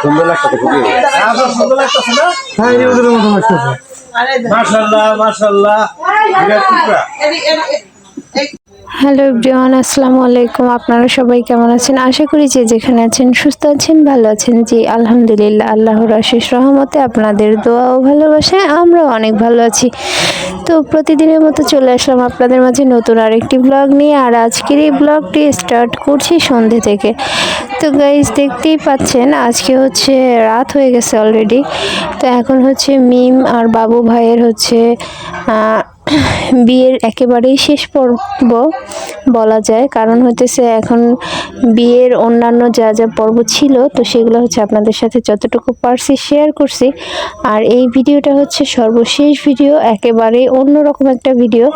সুন্দর লাগতেছে না? মাশাআল্লাহ মাশাআল্লাহ। হ্যালো এভরিওয়ান, আসসালামু আলাইকুম। আপনারা সবাই কেমন আছেন? আশা করি যে যেখানে আছেন সুস্থ আছেন, ভালো আছেন। জি আলহামদুলিল্লাহ, আল্লাহর অশেষ রহমতে আপনাদের দোয়া ও ভালোবাসায় আমরাও অনেক ভালো আছি। তো প্রতিদিনের মতো চলে আসলাম আপনাদের মাঝে নতুন আরেকটি ব্লগ নিয়ে। আর আজকের এই ব্লগটি স্টার্ট করছি সন্ধ্যে থেকে। তো গাইজ দেখতেই পাচ্ছেন আজকে হচ্ছে রাত হয়ে গেছে অলরেডি। তো এখন হচ্ছে মিম আর বাবু ভাইয়ের হচ্ছে বিয়ের একেবারেই শেষ পর্ব বলা যায়। কারণ হতেছে এখন বিয়ের অন্যান্য যা যা পর্ব ছিল তো সেগুলো হচ্ছে আপনাদের সাথে যতটুকু পারছি শেয়ার করছি। আর এই ভিডিওটা হচ্ছে সর্বশেষ ভিডিও, একেবারে অন্যরকম একটা ভিডিও।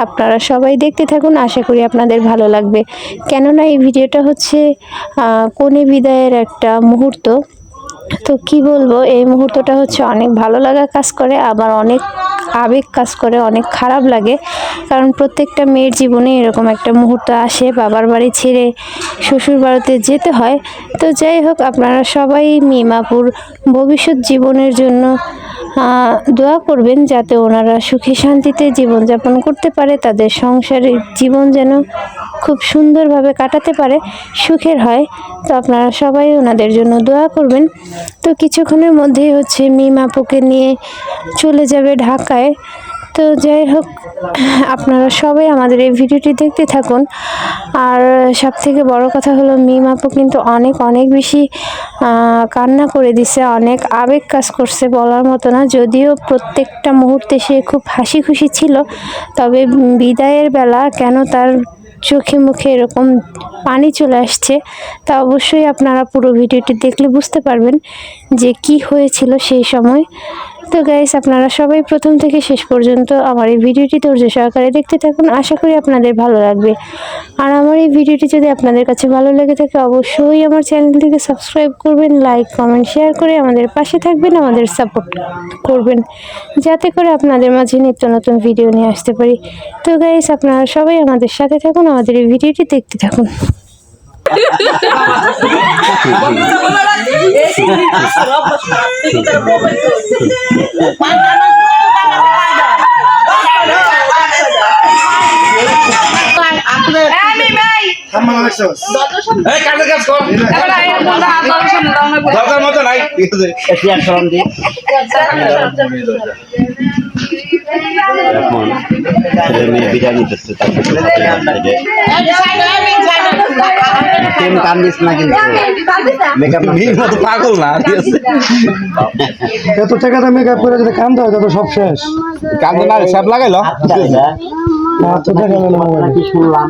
আপনারা সবাই দেখতে থাকুন, আশা করি আপনাদের ভালো লাগবে। কেননা এই ভিডিওটা হচ্ছে কনে বিদায়ের একটা মুহূর্ত। তো কি বলবো, এই মুহূর্তটা হচ্ছে অনেক ভালো লাগা কাজ করে, আবার অনেক আবেগ কাজ করে, অনেক খারাপ লাগে। কারণ প্রত্যেকটা মেয়ের জীবনে এরকম একটা মুহূর্ত আসে, বাবার বাড়ি ছেড়ে শ্বশুর বাড়িতে যেতে হয়। তো যাই হোক, আপনারা সবাই মিমাপুর ভবিষ্যৎ জীবনের জন্য দোয়া করবেন, যাতে ওনারা সুখে শান্তিতে জীবনযাপন করতে পারে, তাদের সংসারের জীবন যেন খুব সুন্দরভাবে কাটাতে পারে, সুখের হয়। তো আপনারা সবাই ওনাদের জন্য দোয়া করবেন। তো কিছুক্ষণের মধ্যেই হচ্ছে মিম আপুকে নিয়ে চলে যাবে ঢাকায়। তো যাই হোক, আপনারা সবাই আমাদের এই ভিডিওটি দেখতে থাকুন। আর সব থেকে বড় কথা হলো মিম আপু কিন্তু অনেক অনেক বেশি কান্না করে দিছে, অনেক আবেগ কাজ করছে বলার মতো না। যদিও প্রত্যেকটা মুহূর্তে সে খুব হাসি খুশি ছিল, তবে বিদায়ের বেলা কেন তার চোখে মুখে এরকম পানি চলে আসছে তা অবশ্যই আপনারা পুরো ভিডিওটি দেখলে বুঝতে পারবেন যে কি হয়েছিল সেই সময়। তো গাইস, আপনারা সবাই প্রথম থেকে শেষ পর্যন্ত আমার এই ভিডিওটি ধৈর্য সহকারে দেখতে থাকুন, আশা করি আপনাদের ভালো লাগবে। আর আমার এই ভিডিওটি যদি আপনাদের কাছে ভালো লেগে থাকে অবশ্যই আমার চ্যানেলটিকে সাবস্ক্রাইব করবেন, লাইক কমেন্ট শেয়ার করে আমাদের পাশে থাকবেন, আমাদের সাপোর্ট করবেন, যাতে করে আপনাদের মাঝে নিত্য নতুন ভিডিও নিয়ে আসতে পারি। তো গাইস, আপনারা সবাই আমাদের সাথে থাকুন, আমাদের এই ভিডিওটি দেখতে থাকুন। বিরিয়ানি করছে পাগল না, এত টাকাটা মেকআপ করে যদি কান্দে হয় তত সব শেষ। কান্দে না সব লাগাইলো শুনলাম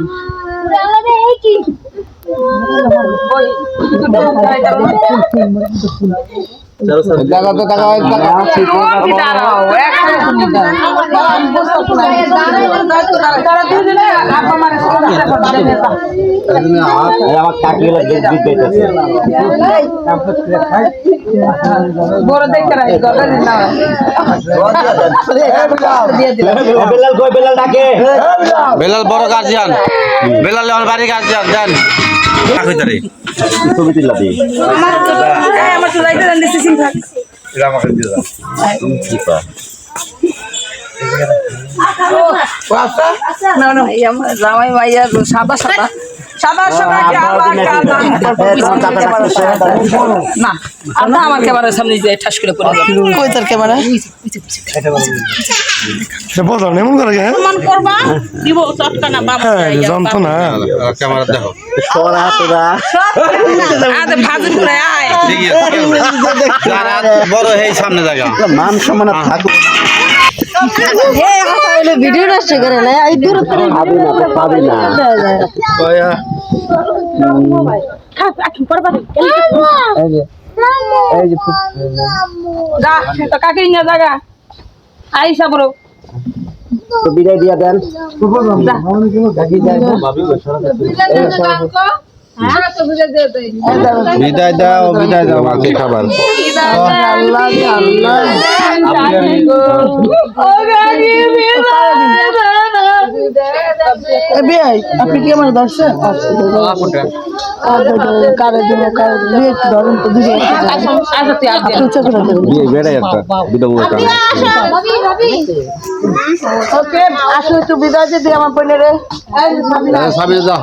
আমার কাকি বেলাল বড় গার্জিয়ান, বেলাল আমার বাড়ি গার্জিয়ান দেন ছবি তুলা দিই জামাই ভাইয়া সাদা সাদা সাদা সাদা না, আমরা আমার ক্যামেরার সামনে যে ঠাস করে পড়ে যাবে। কই তোর ক্যামেরা বলো এমন করে প্রমাণ করবা দিব চটকা না বাবা জানতো না ক্যামেরা দেখো আরে ভাজি করে আয় বড় এই সামনে জায়গা মান সম্মান থাকুক। ভিডিও নষ্ট করে না এই দূর থেকে পাবি না যা তো কাকে নিয়ে জায়গা আইসা বড় তো বিদায় দিয়া দেন। বিদায় দাও বিদায় দাও মাকে খাবার আপনি কি আমার ধরছেন কারে দিব একটু ধরেন তো দুটো বিয়ে বেড়ে একটা দুটো মুখ ওকে আসো একটু বিদায় দিয়ে আমার বোনের সাবির যা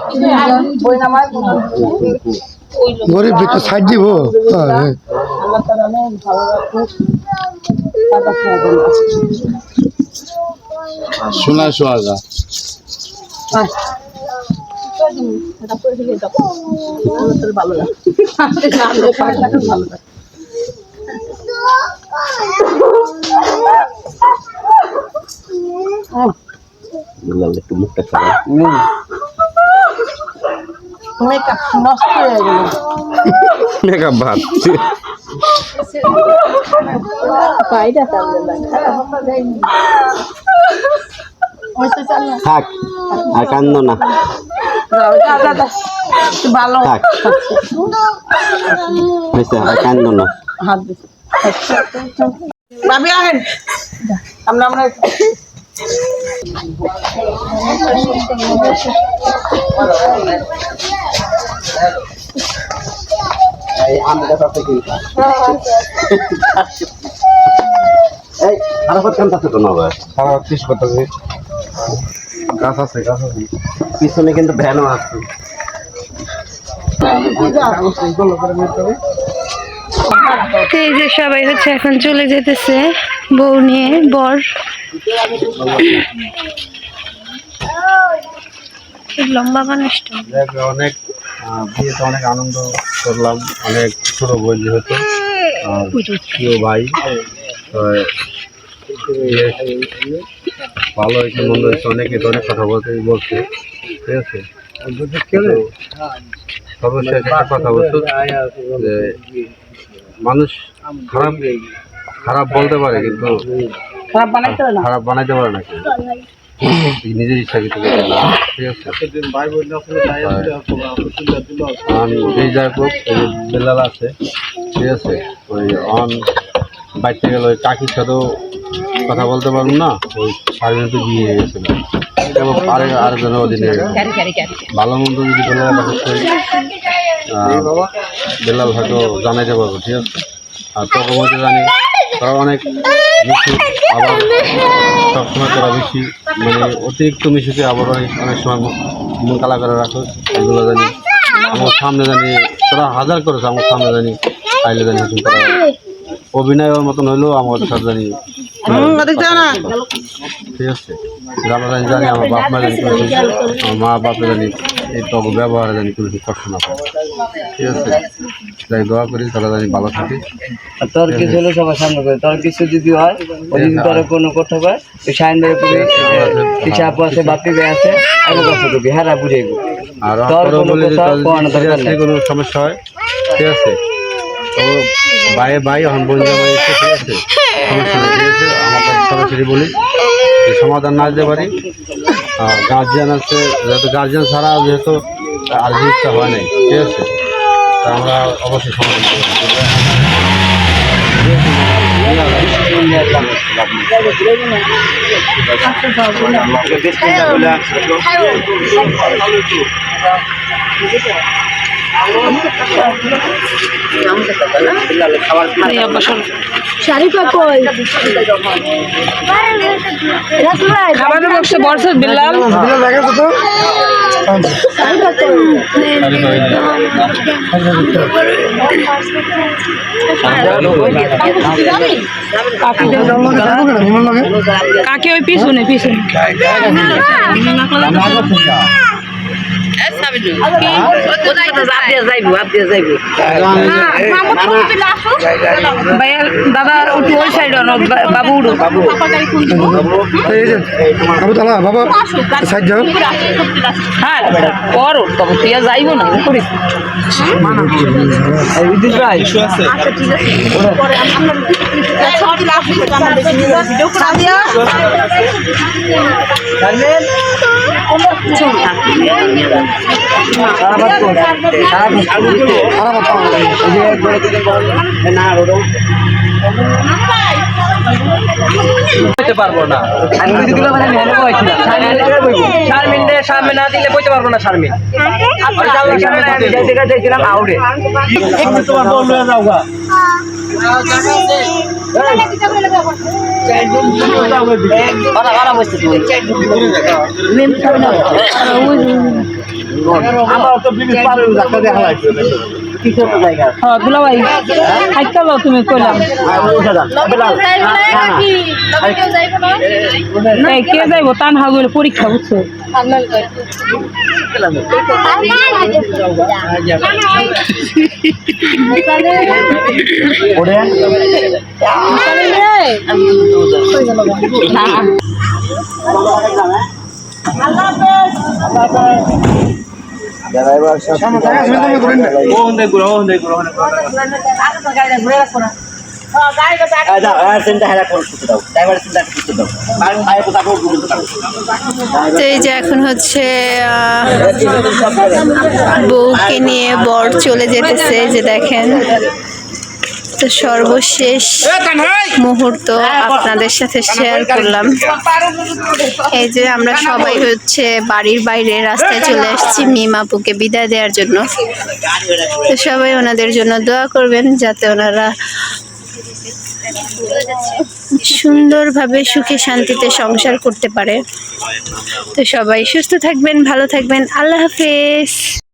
বই নামাজ গরিব একটু সাইড দিব শোনায় সোহাগা ভালো লাগে একটু মুখটা খারাপ মেকআপ নষ্ট হয়ে গেল মেকআপ ভাত থাক আর কান্দ না ভালো থাক হয়েছে আর কান্দ না হাত দিচ্ছি ভাবি আহেন আমরা পিছনে কিন্তু ভ্যানও আছে তো এই যে সবাই হচ্ছে এখন চলে যেতেছে বউ নিয়ে বর লম্বা মানুষটা অনেক বিয়েতে অনেক আনন্দ করলাম অনেক ছোট বোন যেহেতু আর প্রিয় ভাই ভালো হয়েছে মন্দ হয়েছে অনেকে তো অনেক কথা বলছে ঠিক আছে সর্বশেষ একটা কথা বলছো যে মানুষ খারাপ বলতে পারে কিন্তু খারাপ বানাইতে পারে না নিজের ইচ্ছা কিছু করতে না ঠিক আছে যে যাই হোক বেলাল আছে ঠিক আছে ওই অন বাইতে গেল ওই কাকির সাথেও কথা বলতে পারবো না ওই সাড়ে মিনিটে বিয়ে হয়ে গেছিল এবং আরেকজনের অধীনে ভালো মন্দ যদি বেলাল বেলাল হয়তো জানাইতে পারবো ঠিক আছে আর তোকে বলতে জানি তারা অনেক মিশু আবার সবসময় তারা বেশি মানে অতিরিক্ত মিশুকে আবার অনেক সময় মন কালা করে রাখো এগুলো জানি আমার সামনে জানি তোরা হাজার করেছে আমার সামনে জানি পাইলে জানি তারা অভিনয়ের মতন হইলেও আমার সাথে জানি ঠিক আছে আমরা জানি আমার বাপ মা জানি আমার মা বাপে জানি এই তব ব্যবহারে জানি কোনো কষ্ট না পায় ঠিক আছে তাই দোয়া করি তারা জানি ভালো থাকে তোর কিছু হলে সবার সামনে করে তোর কিছু যদি হয় ও যদি তোর কোনো করতে পারে ওই সাইনদের উপরে কিছু আপু আছে বাপি ভাই আছে আমি কথা করবি হ্যাঁ বুঝাইব আর তোর কোনো কথা কোয়ানো দরকার নেই কোনো সমস্যা হয় ঠিক আছে তো ভাই এখন বোন জামাই এসে ঠিক আছে সমস্যা নেই ঠিক আছে আমাকে সরাসরি বলি যে সমাধান না দিতে পারি গার্জিয়ান আছে যেহেতু গার্জিয়ান ছাড়া যেহেতু আর জিনিসটা হয় নাই ঠিক আছে তা আমরা অবশ্যই সমাধান করব খাবারের বক্সে বর্ষা বিল্লাল দেখা তো কাকে ওই পিছনে দাদা উঠু ওই সাইড বাবু উঠো বাবু তালা বাবা সাইড যাও হ্যাঁ করো তবে তুই আর যাইব না করিস বইতে পারবো না আমি যদি দিলে মানে মেহনত হয়েছিলাম শারমিন না দিলে বইতে পারবো না শারমিন আমি যাইতে চাইছিলাম আউটে তোমার বল লয়ে যাও গা আমার তো বিলি পারে রাখতে দেখা লাগবে হ্যাঁ দুলাভাই আজকাল তুমি কইলাম এই কে যাইবো তানহা গেলে পরীক্ষা বুঝছো তো এই যে এখন হচ্ছে বউকে নিয়ে বর চলে যেতেছে, যে দেখেন। তো সর্বশেষ মুহূর্ত আপনাদের সাথে শেয়ার করলাম। এই যে আমরা সবাই হচ্ছে বাড়ির বাইরে রাস্তায় চলে আসছি মিম আপুকে বিদায় দেওয়ার জন্য। তো সবাই ওনাদের জন্য দোয়া করবেন যাতে ওনারা সুন্দরভাবে সুখে শান্তিতে সংসার করতে পারে। তো সবাই সুস্থ থাকবেন, ভালো থাকবেন। আল্লাহ হাফেজ।